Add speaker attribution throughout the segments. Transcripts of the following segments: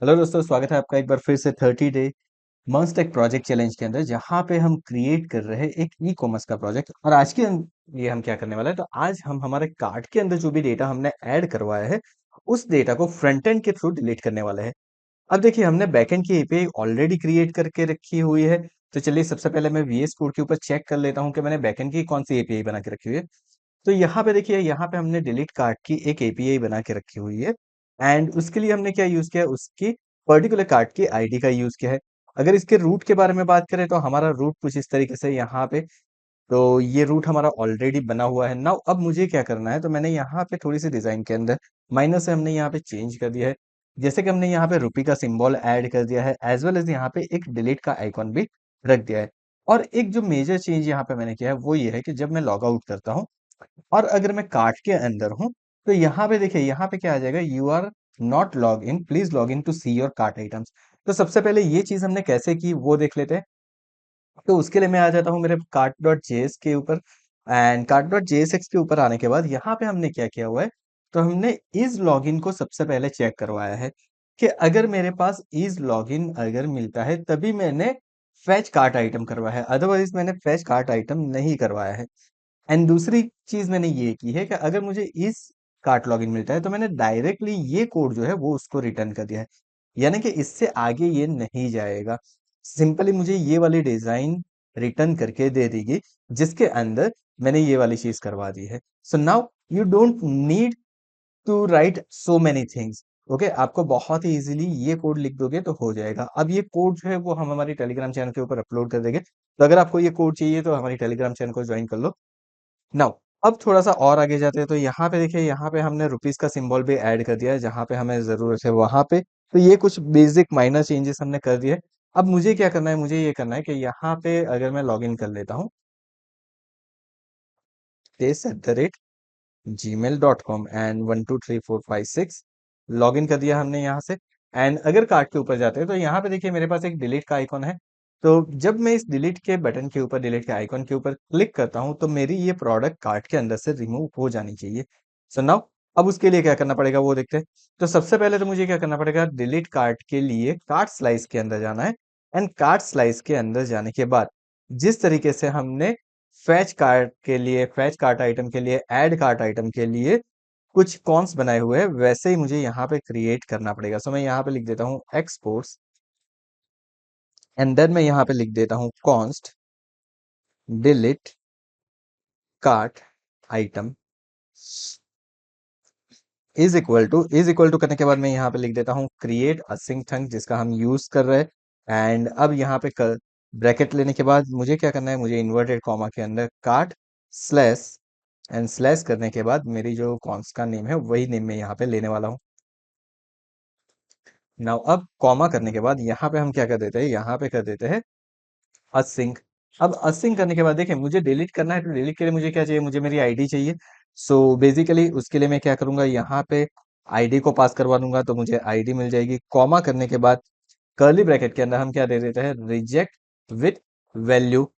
Speaker 1: Hello दोस्तों, स्वागत है आपका एक बार फिर से 30 day must tech project challenge के अंदर, जहां पे हम क्रिएट कर रहे हैं एक ई कॉमर्स का प्रोजेक्ट। और आज के ये हम क्या करने वाले हैं, तो आज हम हमारे कार्ट के अंदर जो भी डेटा हमने ऐड करवाया है उस डेटा को फ्रंट एंड के थ्रू डिलीट करने वाले हैं। अब देखिए, हमने बैकएंड की एपीआई ऑलरेडी क्रिएट करके रखी हुई है। तो चलिए, सबसे पहले मैं वीएस कोड के ऊपर चेक कर लेता हूँ कि मैंने बैकएंड की कौन सी एपीआई बना के रखी हुई है। तो यहाँ पे देखिए, यहाँ पे हमने डिलीट कार्ट की एक एपीआई बना के रखी हुई है। एंड उसके लिए हमने क्या यूज किया है, उसकी पर्टिकुलर कार्ट की आईडी का यूज किया है। अगर इसके रूट के बारे में बात करें तो हमारा रूट कुछ इस तरीके से यहाँ पे, तो ये रूट हमारा ऑलरेडी बना हुआ है। नाउ अब मुझे क्या करना है, तो मैंने यहाँ पे थोड़ी सी डिजाइन के अंदर माइनस से हमने यहाँ पे चेंज कर दिया है। जैसे कि हमने यहाँ पे रुपी का सिंबल ऐड कर दिया है, एज वेल एज यहाँ पे एक डिलीट का आइकॉन भी रख दिया है। और एक जो मेजर चेंज यहाँ पे मैंने किया है वो ये है कि जब मैं लॉग आउट करता हूँ और अगर मैं कार्ट के अंदर हूं, तो यहाँ पे देखिए, यहाँ पे क्या आ जाएगा, you are not log in, please log in to see your cart items. तो सबसे पहले ये चीज हमने कैसे की वो देख लेते हैं। तो उसके लिए मैं आ जाता हूँ मेरे कार्ट डॉट जेएस के ऊपर। एंड कार्ट डॉट जेएसएक्स के ऊपर आने के बाद यहाँ पे हमने क्या किया हुआ है, तो हमने इज लॉगिन को सबसे पहले चेक करवाया है कि अगर मेरे पास इज लॉगिन अगर मिलता है तभी मैंने फैच कार्ट आइटम करवाया है, अदरवाइज मैंने फैच कार्ट आइटम नहीं करवाया है। एंड दूसरी चीज मैंने ये की है कि अगर मुझे इस कार्ट लॉगिन मिलता है तो मैंने डायरेक्टली ये कोड जो है वो उसको रिटर्न कर दिया है, यानी कि इससे आगे ये नहीं जाएगा। सिंपली मुझे ये वाली डिजाइन रिटर्न करके दे देगी जिसके अंदर मैंने ये वाली चीज करवा दी है। So now you don't need to write so many things. Okay, आपको बहुत ही इजीली ये कोड लिख दोगे तो हो जाएगा। अब ये कोड जो है वो हम हमारी टेलीग्राम चैनल के ऊपर अपलोड कर देंगे, तो अगर आपको ये कोड चाहिए तो हमारी टेलीग्राम चैनल को ज्वाइन कर लो। नाउ अब थोड़ा सा और आगे जाते हैं, तो यहाँ पे देखिए, यहाँ पे हमने रुपीस का सिंबल भी ऐड कर दिया है जहां पे हमें जरूरत है वहां पे। तो ये कुछ बेसिक माइनर चेंजेस हमने कर दिए। अब मुझे क्या करना है, मुझे ये करना है कि यहाँ पे अगर मैं लॉग इन कर लेता हूँ gmail.com एंड 123456, लॉग इन कर दिया हमने यहाँ से। एंड अगर कार्ट के ऊपर जाते हैं तो यहाँ पे देखिए मेरे पास एक डिलीट का आइकॉन है। तो जब मैं इस डिलीट के बटन के ऊपर, डिलीट के आइकॉन के ऊपर क्लिक करता हूँ तो मेरी ये प्रोडक्ट कार्ट के अंदर से रिमूव हो जानी चाहिए। सो नाउ अब उसके लिए क्या करना पड़ेगा वो देखते हैं। तो सबसे पहले तो मुझे क्या करना पड़ेगा, डिलीट कार्ट के लिए कार्ट स्लाइस के अंदर जाना है। एंड कार्ट स्लाइस के अंदर जाने के बाद जिस तरीके से हमने फैच कार्ट आइटम के लिए, ऐड कार्ट आइटम के लिए कुछ कॉन्स बनाए हुए हैं, वैसे ही मुझे यहाँ पे क्रिएट करना पड़ेगा। सो मैं यहाँ पे लिख देता हूँ एक्सपोर्ट्स, एंड देन मैं यहाँ पे लिख देता हूँ const delete cart item is equal to करने के बाद मैं यहाँ पे लिख देता हूँ क्रिएट असिंक जिसका हम यूज कर रहे हैं। एंड अब यहाँ पे ब्रैकेट लेने के बाद मुझे क्या करना है, मुझे इन्वर्टेड कॉमा के अंदर कार्ट स्लैश, एंड स्लैश करने के बाद मेरी जो कॉन्स का नेम है वही नेम मैं यहाँ पे लेने वाला हूँ। नाउ अब कॉमा करने के बाद यहाँ पे हम क्या कर देते हैं, यहाँ पे कर देते हैं असिंक। अब असिंक करने के बाद देखिए, मुझे डिलीट करना है तो डिलीट के लिए मुझे क्या चाहिए, मुझे मेरी आईडी चाहिए। सो बेसिकली उसके लिए मैं क्या करूंगा, यहाँ पे आईडी को पास करवा दूंगा तो मुझे आईडी मिल जाएगी। कॉमा करने के बाद कर्ली ब्रैकेट के अंदर हम क्या दे देते हैं, reject with value.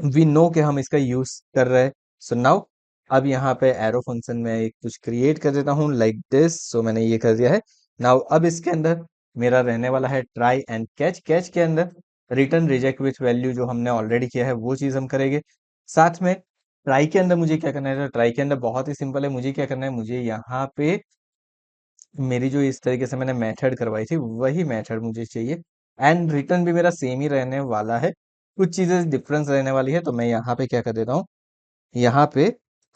Speaker 1: We know कि हम इसका यूज कर रहे हैं। सो नाउ अब यहाँ पे एरो फंक्शन में एक कुछ क्रिएट कर देता हूँ लाइक दिस। सो मैंने ये कर दिया है। नाउ अब इसके अंदर मेरा रहने वाला है ट्राई एंड कैच। कैच के अंदर रिटर्न रिजेक्ट विथ वैल्यू जो हमने ऑलरेडी किया है वो चीज हम करेंगे। साथ में ट्राई के अंदर मुझे क्या करना है, तो ट्राई के अंदर बहुत ही सिंपल है, मुझे क्या करना है, मुझे यहाँ पे मेरी जो इस तरीके से मैंने मेथड करवाई थी वही मेथड मुझे चाहिए। एंड रिटर्न भी मेरा सेम ही रहने वाला है, कुछ चीजें डिफरेंस रहने वाली है। तो मैं यहाँ पे क्या कर देता हूँ, यहाँ पे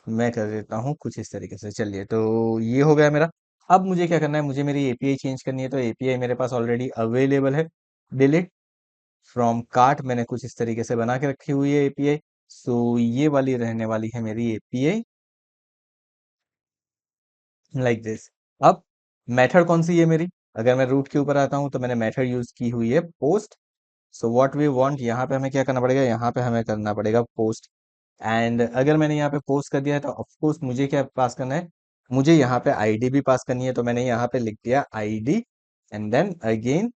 Speaker 1: मैं कर देता हूँ कुछ इस तरीके से। चलिए, तो ये हो गया मेरा। अब मुझे क्या करना है, मुझे मेरी एपीआई चेंज करनी है। तो एपीआई मेरे पास ऑलरेडी अवेलेबल है, डिलीट फ्रॉम कार्ट मैंने कुछ इस तरीके से बना के रखी हुई है एपीआई। सो ये वाली रहने वाली है मेरी एपीआई लाइक दिस। अब मेथड कौन सी है मेरी, अगर मैं रूट के ऊपर आता हूं तो मैंने मेथड यूज की हुई है post. So what we want, यहाँ पे हमें क्या करना पड़ेगा, यहाँ पे हमें करना पड़ेगा पोस्ट। एंड अगर मैंने यहाँ पे पोस्ट कर दिया है तो ऑफकोर्स मुझे क्या पास करना है, मुझे यहाँ पे आईडी भी पास करनी है। तो मैंने यहाँ पे लिख दिया ID and then again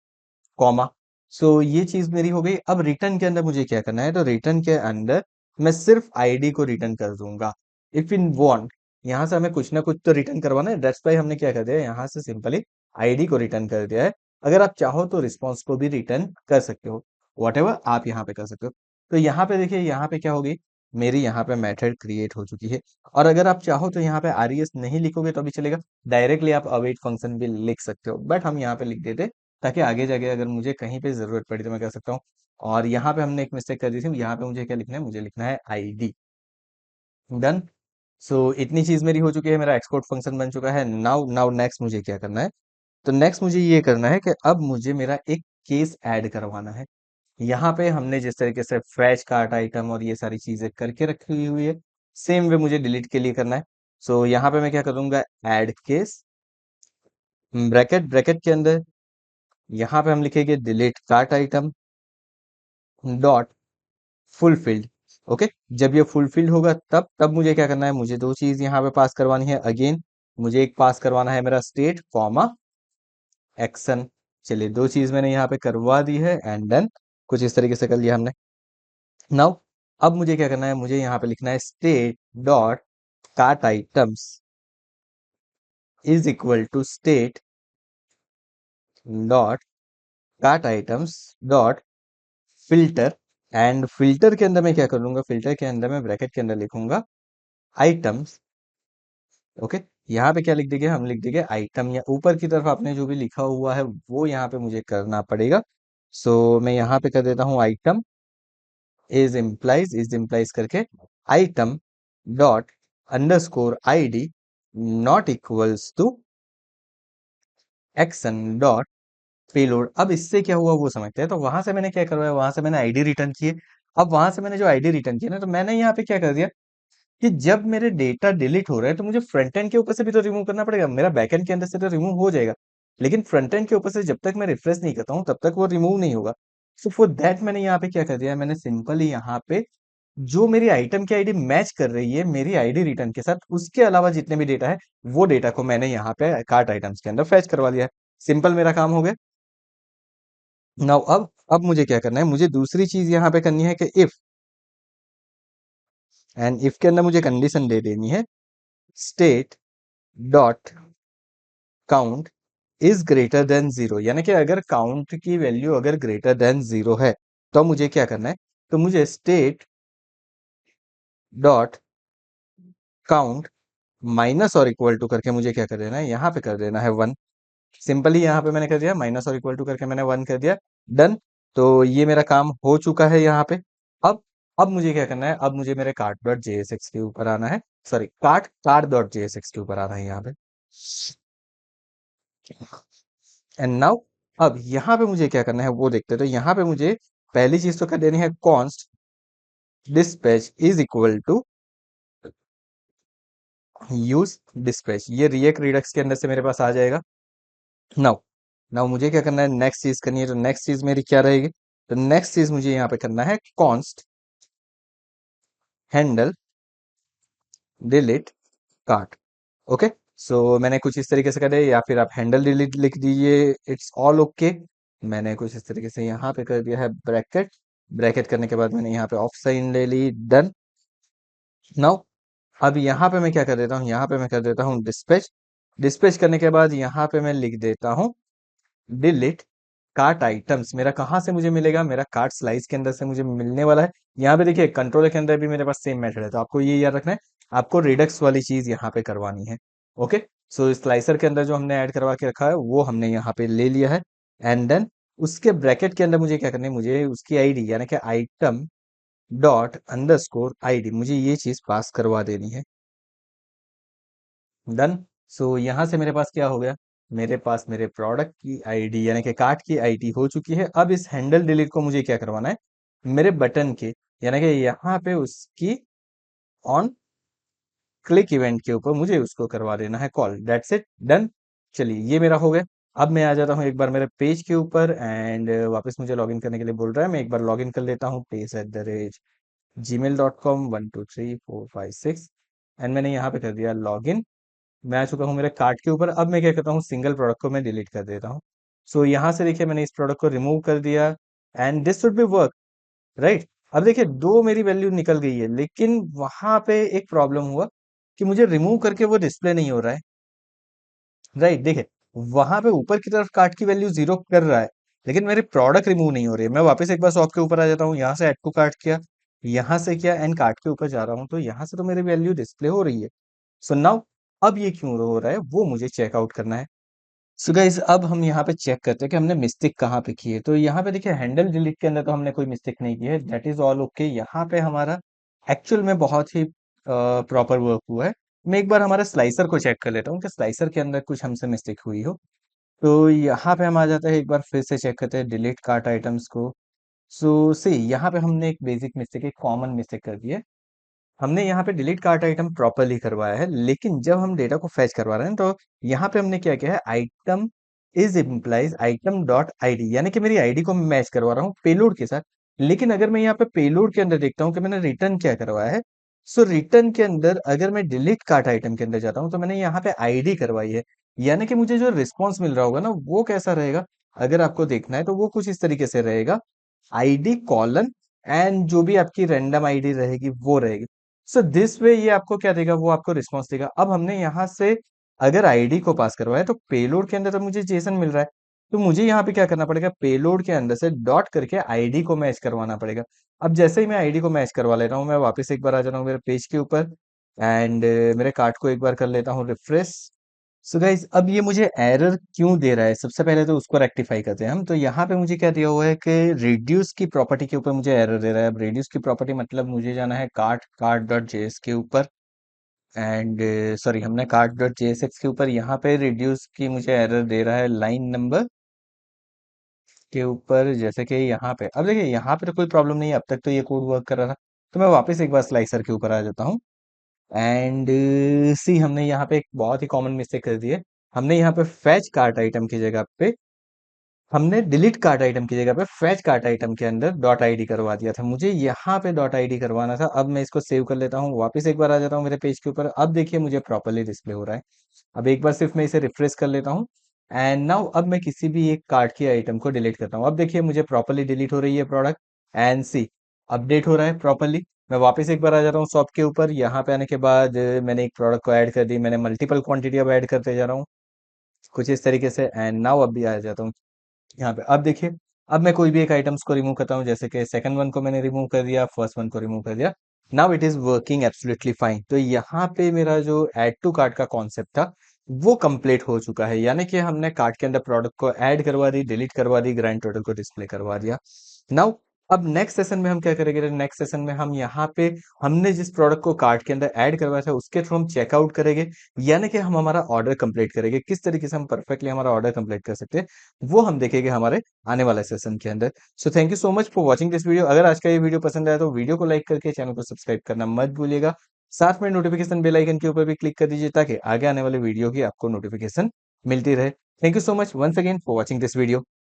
Speaker 1: comma. So ये चीज मेरी हो गई। अब रिटर्न के अंदर मुझे क्या करना है, तो रिटर्न के अंदर मैं सिर्फ आईडी को रिटर्न कर दूंगा। इफ इन वांट, यहाँ से हमें कुछ ना कुछ तो रिटर्न करवाना है, दैट्स वाई हमने क्या कर दिया, यहाँ से सिंपली आईडी को रिटर्न कर दिया है। अगर आप चाहो तो रिस्पॉन्स को भी रिटर्न कर सकते हो, वॉट आप यहाँ पे कर सकते हो। तो यहाँ पे देखिए, यहाँ पे क्या होगी, मेरी यहाँ पे मेथड क्रिएट हो चुकी है। और अगर आप चाहो तो यहाँ पे आरईएस नहीं लिखोगे तो भी चलेगा, डायरेक्टली आप अवेट फंक्शन भी लिख सकते हो, बट हम यहाँ पे लिख देते ताकि आगे जाके अगर मुझे कहीं पे जरूरत पड़ी तो मैं कह सकता हूँ। और यहाँ पे हमने एक मिस्टेक कर दी थी, यहाँ पे मुझे क्या लिखना है, मुझे लिखना है आईडी। डन। सो इतनी चीज मेरी हो चुकी है, मेरा एक्सपोर्ट फंक्शन बन चुका है। नाउ नाउ नेक्स्ट मुझे क्या करना है, तो नेक्स्ट मुझे ये करना है कि अब मुझे मेरा एक केस ऐड करवाना है। यहाँ पे हमने जिस तरीके से फैच कार्ट आइटम और ये सारी चीजें करके रखी हुई है, सेम वे मुझे डिलीट के लिए करना है। सो यहाँ पे मैं क्या करूंगा, ऐड केस, ब्रैकेट, ब्रैकेट के अंदर यहाँ पे हम लिखेंगे delete cart item dot fulfilled. Okay, जब ये फुलफिल्ड होगा तब मुझे क्या करना है, मुझे दो चीज यहाँ पे पास करवानी है। अगेन मुझे एक पास करवाना है मेरा स्टेट कॉमा एक्शन। चलिए, दो चीज मैंने यहाँ पे करवा दी है, एंड देन कुछ इस तरीके से कर लिया हमने। नाउ अब मुझे क्या करना है, मुझे यहाँ पे लिखना है state dot cart items is equal to state dot cart items dot filter. And filter के अंदर मैं क्या करूंगा, फिल्टर के अंदर मैं ब्रैकेट के अंदर लिखूंगा आइटम्स। ओके, यहाँ पे क्या लिख देंगे, हम लिख देंगे आइटम, या ऊपर की तरफ आपने जो भी लिखा हुआ है वो यहाँ पे मुझे करना पड़ेगा। सो मैं यहाँ पे कर देता हूँ आइटम इज इम्प्लाइज करके item dot underscore ID not equals to action dot payload. अब इससे क्या हुआ वो समझते हैं। तो वहां से मैंने क्या करवाया, वहां से मैंने आईडी रिटर्न किए। अब वहां से मैंने जो आईडी रिटर्न किया ना, तो मैंने यहाँ पे क्या कर दिया कि जब मेरे डेटा डिलीट हो रहे हैं तो मुझे फ्रंट एंड के ऊपर से भी तो रिमूव करना पड़ेगा, मेरा बैक एंड के अंदर से तो रिमूव हो जाएगा, लेकिन फ्रंट एंड के ऊपर से जब तक मैं रिफ्रेश नहीं करता हूँ तब तक वो रिमूव नहीं होगा। सो फॉर दैट मैंने यहाँ पे क्या कर दिया, मैंने सिंपली यहाँ पे जो मेरी आइटम की आईडी मैच कर रही है मेरी आईडी रिटर्न के साथ, उसके अलावा जितने भी डेटा है वो डेटा को मैंने यहाँ पे कार्ट आइटम्स के अंदर फैच करवा दिया है। सिंपल मेरा काम हो गया। नाउ अब मुझे क्या करना है, मुझे दूसरी चीज यहाँ पे करनी है कि इफ, एंड इफ के अंदर मुझे कंडीशन दे देनी है state dot count is greater than zero, यानी कि अगर काउंट की वैल्यू अगर ग्रेटर देन जीरो है तो मुझे क्या करना है, तो मुझे स्टेट डॉट काउंट माइनस और इक्वल टू करके मुझे क्या कर देना है, यहाँ पे कर देना है वन। सिंपली यहाँ पे मैंने कर दिया, माइनस और इक्वल टू करके मैंने वन कर दिया। डन। तो ये मेरा काम हो चुका है यहाँ पे। अब अब मुझे क्या करना है, अब मुझे मेरे कार्ट डॉट जेएसएक्स के ऊपर आना है, sorry cart cart dot JSX के ऊपर आना है यहाँ पे। एंड नाउ अब यहाँ पे मुझे क्या करना है वो देखते हैं। तो यहाँ पे मुझे पहली चीज तो क्या देनी है, const dispatch is equal to use dispatch, ये रिएक्ट रिडक्स के अंदर से मेरे पास आ जाएगा। नाउ नाउ मुझे क्या करना है, नेक्स्ट चीज करनी है। तो नेक्स्ट चीज मेरी क्या रहेगी, तो नेक्स्ट चीज मुझे यहाँ पे करना है const handle delete cart. Okay, so मैंने कुछ इस तरीके से कर दिया, या फिर आप हैंडल डिलीट लिख दीजिए, इट्स ऑल ओके। मैंने कुछ इस तरीके से यहाँ पे कर दिया है ब्रैकेट, ब्रैकेट करने के बाद मैंने यहाँ पे ऑफ साइन ले ली। डन। नाउ अब यहाँ पे मैं क्या कर देता हूँ, यहाँ पे मैं कर देता हूँ डिस्पैच। डिस्पैच करने के बाद यहाँ पे मैं लिख देता हूँ डिलीट कार्ट आइटम्स। मेरा कहाँ से मुझे मिलेगा, मेरा कार्ट स्लाइस के अंदर से मुझे मिलने वाला है। यहाँ पे देखिए कंट्रोलर के अंदर भी मेरे पास सेम मेथड है, तो आपको ये याद रखना है, आपको रिडक्स वाली चीज यहाँ पे करवानी है। ओके, सो स्लाइसर के अंदर जो हमने ऐड करवा के रखा है वो हमने यहाँ पे ले लिया है। एंड देन उसके ब्रैकेट के अंदर मुझे क्या करना है, मुझे उसकी आईडी यानी कि आइटम डॉट अंडरस्कोर आईडी, मुझे ये चीज पास करवा देनी है। डन। सो यहाँ से मेरे पास क्या हो गया, मेरे पास मेरे प्रोडक्ट की आईडी यानी कि कार्ट की आईडी हो चुकी है। अब इस हैंडल डिलीट को मुझे क्या करवाना है, मेरे बटन के यानी कि यहाँ पे उसकी ऑन क्लिक इवेंट के ऊपर मुझे उसको करवा देना है कॉल। That's it, done. चलिए, ये मेरा हो गया। अब मैं आ जाता हूँ एक बार मेरे पेज के ऊपर, एंड वापस मुझे लॉगिन करने के लिए बोल रहा है, मैं एक बार लॉगिन कर लेता हूँ page@gmail.com 1 2 3 4 5 6, एंड मैंने यहाँ पे कर दिया लॉगिन। मैं आ चुका हूँ मेरे कार्ट के ऊपर। अब मैं क्या करता हूँ, सिंगल प्रोडक्ट को मैं डिलीट कर देता हूँ। सो यहाँ से देखिए मैंने इस प्रोडक्ट को रिमूव कर दिया, and this should be work, right. अब देखिए दो मेरी वैल्यू निकल गई है, लेकिन वहां पे एक प्रॉब्लम हुआ कि मुझे रिमूव करके वो डिस्प्ले नहीं हो रहा है, राइट। देखिए वहां पे ऊपर की तरफ कार्ट की वैल्यू जीरो कर रहा है, लेकिन मेरी प्रोडक्ट रिमूव नहीं हो रही है। मैं वापस एक बार शॉप के ऊपर आ जाता हूँ, यहाँ से ऐड टू कार्ट किया, यहाँ से किया एंड कार्ट के ऊपर जा रहा हूँ, तो यहाँ से तो मेरी वैल्यू डिस्प्ले हो रही है। सो नाउ अब ये क्यों हो रहा है वो मुझे चेकआउट करना है। सो गाइस अब हम यहाँ पे चेक करते हैं कि हमने मिस्टेक कहाँ पे की है। तो यहाँ पे देखिए हैंडल डिलीट के अंदर तो हमने कोई मिस्टेक नहीं की है, दैट इज ऑल ओके। यहाँ पे हमारा एक्चुअल में बहुत ही प्रॉपर वर्क हुआ है। मैं एक बार हमारे स्लाइसर को चेक कर लेता हूँ कि स्लाइसर के अंदर कुछ हमसे मिस्टेक हुई हो। तो यहाँ पे हम आ जाते हैं, एक बार फिर से चेक करते हैं डिलीट कार्ट आइटम्स को। सो सी यहाँ पे हमने एक बेसिक मिस्टेक, एक कॉमन मिस्टेक कर दी है। हमने यहाँ पे डिलीट कार्ट आइटम प्रॉपरली करवाया है, लेकिन जब हम डेटा को फैच करवा रहे हैं तो यहाँ पे हमने क्या किया है, item is implies item dot ID, यानी कि मेरी आईडी को मैं मैच करवा रहा हूँ पेलोड के साथ। लेकिन अगर मैं यहाँ पे पेलोड के अंदर देखता हूँ कि मैंने रिटर्न क्या करवाया है, सो रिटर्न के अंदर अगर मैं डिलीट कार्ट आइटम के अंदर जाता हूँ तो मैंने यहाँ पे आईडी करवाई है। यानी कि मुझे जो रिस्पॉन्स मिल रहा होगा ना वो कैसा रहेगा, अगर आपको देखना है तो वो कुछ इस तरीके से रहेगा, आईडी कॉलन एंड जो भी आपकी रैंडम आईडी रहेगी वो रहेगी। सो दिस वे ये आपको क्या देगा, वो आपको रिस्पॉन्स देगा। अब हमने यहाँ से अगर आईडी को पास करवाया तो पेलोड के अंदर तो मुझे जेसन मिल रहा है, तो मुझे यहाँ पे क्या करना पड़ेगा, पेलोड के अंदर से डॉट करके आईडी को मैच करवाना पड़ेगा। अब जैसे ही मैं आईडी को मैच करवा ले रहा हूँ, मैं वापस एक बार आ जा रहा हूँ मेरे पेज के ऊपर एंड मेरे कार्ट को एक बार कर लेता हूँ रिफ्रेश। सो गाइज अब ये मुझे एरर क्यों दे रहा है, सबसे पहले तो उसको रेक्टिफाई करते हैं हम। तो यहाँ पे मुझे क्या दिया हुआ है कि रिड्यूस की प्रॉपर्टी के ऊपर मुझे एरर दे रहा है। अब रिड्यूस की प्रॉपर्टी मतलब मुझे जाना है कार्ट कार्ट डॉट जेएस के ऊपर एंड सॉरी हमने कार्ट डॉट जेएसएक्स के ऊपर, यहाँ पे रिड्यूस की मुझे एरर दे रहा है लाइन नंबर के ऊपर। जैसे कि यहाँ पे अब देखिए यहाँ पे तो कोई प्रॉब्लम नहीं है, अब तक तो ये कोड वर्क कर रहा था। तो मैं वापस एक बार स्लाइसर के ऊपर आ जाता हूँ एंड सी हमने यहाँ पे एक बहुत ही कॉमन मिस्टेक कर दी है। हमने यहाँ पे फैच कार्ट आइटम की जगह पे हमने डिलीट कार्ट आइटम की जगह पे फैच कार्ट आइटम के अंदर डॉट आईडी करवा दिया था। मुझे यहाँ पे डॉट आईडी करवाना था। अब मैं इसको सेव कर लेता हूँ, वापस एक बार आ जाता हूँ मेरे पेज के ऊपर। अब देखिए मुझे प्रॉपरली डिस्प्ले हो रहा है। अब एक बार सिर्फ मैं इसे रिफ्रेश कर लेता हूँ एंड नाउ अब मैं किसी भी एक कार्ट की आइटम को डिलीट करता हूँ। अब देखिए मुझे प्रॉपरली डिलीट हो रही है प्रोडक्ट एंड सी अपडेट हो रहा है प्रॉपरली। मैं वापस एक बार आ जाता हूँ शॉप के ऊपर, यहाँ पे आने के बाद मैंने एक प्रोडक्ट को ऐड कर दी, मैंने मल्टीपल क्वांटिटी अब ऐड करते जा रहा हूँ कुछ इस तरीके से एंड नाउ अब भी आ जाता हूँ यहाँ पे। अब देखिए अब मैं कोई भी एक आइटम्स को रिमूव करता हूँ, जैसे कि सेकंड वन को मैंने रिमूव कर दिया, फर्स्ट वन को रिमूव कर दिया। Now it is working absolutely fine. तो यहाँ पे मेरा जो ऐड टू कार्ट का कॉन्सेप्ट था वो कंप्लीट हो चुका है, यानी कि हमने कार्ट के अंदर प्रोडक्ट को ऐड करवा दी, डिलीट करवा दी, ग्रैंड टोटल को डिस्प्ले करवा दिया। नाउ अब नेक्स्ट सेशन में हम क्या करेंगे, नेक्स्ट सेशन में हम यहाँ पे हमने जिस प्रोडक्ट को कार्ट के अंदर ऐड करवाया था उसके थ्रू हम चेकआउट करेंगे, यानी कि हम हमारा ऑर्डर कंप्लीट करेंगे। किस तरीके से हम परफेक्टली हमारा ऑर्डर कंप्लीट कर सकते हैं वो हम देखेंगे हमारे आने वाले सेशन के अंदर। So thank you so much for watching this video. अगर आज का ये वीडियो पसंद आया तो वीडियो को लाइक करके चैनल को सब्सक्राइब करना मत भूलिएगा। साथ में नोटिफिकेशन बेल आइकन के ऊपर भी क्लिक कर दीजिए ताकि आगे आने वाले वीडियो की आपको नोटिफिकेशन मिलती रहे। Thank you so much once again for watching this video.